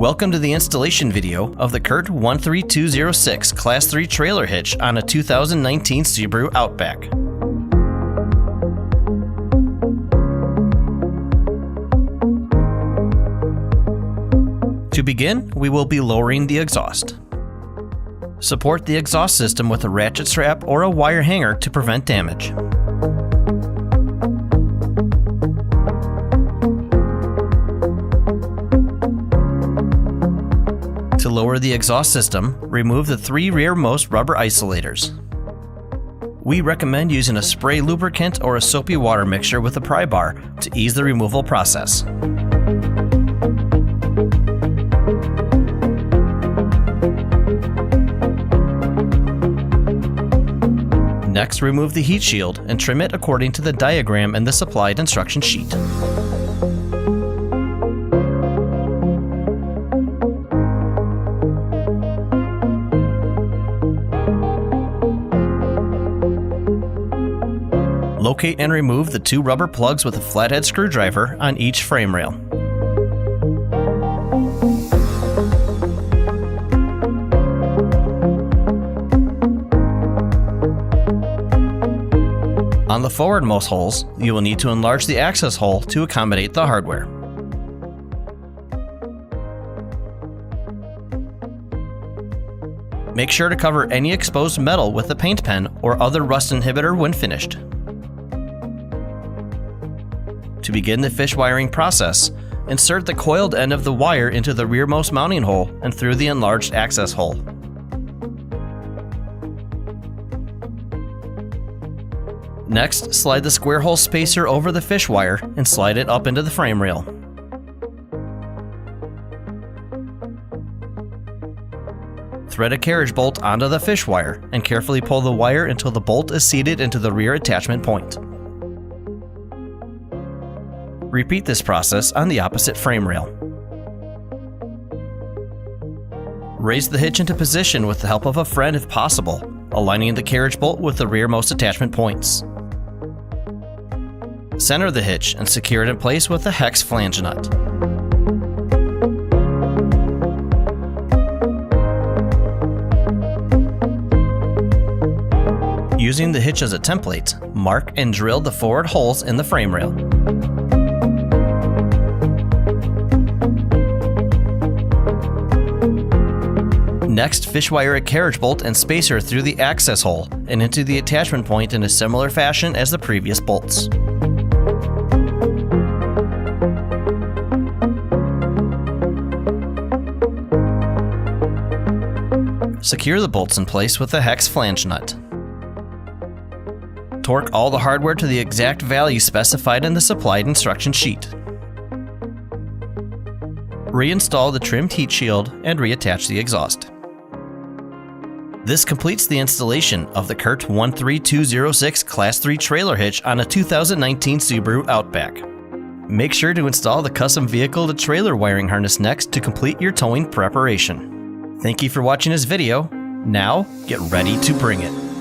Welcome to the installation video of the CURT 13206 Class 3 trailer hitch on a 2019 Subaru Outback. To begin, we will be lowering the exhaust. Support the exhaust system with a ratchet strap or a wire hanger to prevent damage. To lower the exhaust system, remove the 3 rearmost rubber isolators. We recommend using a spray lubricant or a soapy water mixture with a pry bar to ease the removal process. Next, remove the heat shield and trim it according to the diagram in the supplied instruction sheet. Locate and remove the 2 rubber plugs with a flathead screwdriver on each frame rail. On the forwardmost holes, you will need to enlarge the access hole to accommodate the hardware. Make sure to cover any exposed metal with a paint pen or other rust inhibitor when finished. To begin the fish wiring process, insert the coiled end of the wire into the rearmost mounting hole and through the enlarged access hole. Next, slide the square hole spacer over the fish wire and slide it up into the frame rail. Thread a carriage bolt onto the fish wire and carefully pull the wire until the bolt is seated into the rear attachment point. Repeat this process on the opposite frame rail. Raise the hitch into position with the help of a friend if possible, aligning the carriage bolt with the rearmost attachment points. Center the hitch and secure it in place with a hex flange nut. Using the hitch as a template, mark and drill the forward holes in the frame rail. Next, fish wire a carriage bolt and spacer through the access hole and into the attachment point in a similar fashion as the previous bolts. Secure the bolts in place with a hex flange nut. Torque all the hardware to the exact value specified in the supplied instruction sheet. Reinstall the trimmed heat shield and reattach the exhaust. This completes the installation of the CURT 13206 Class 3 trailer hitch on a 2019 Subaru Outback. Make sure to install the custom vehicle to trailer wiring harness next to complete your towing preparation. Thank you for watching this video. Now, get ready to bring it.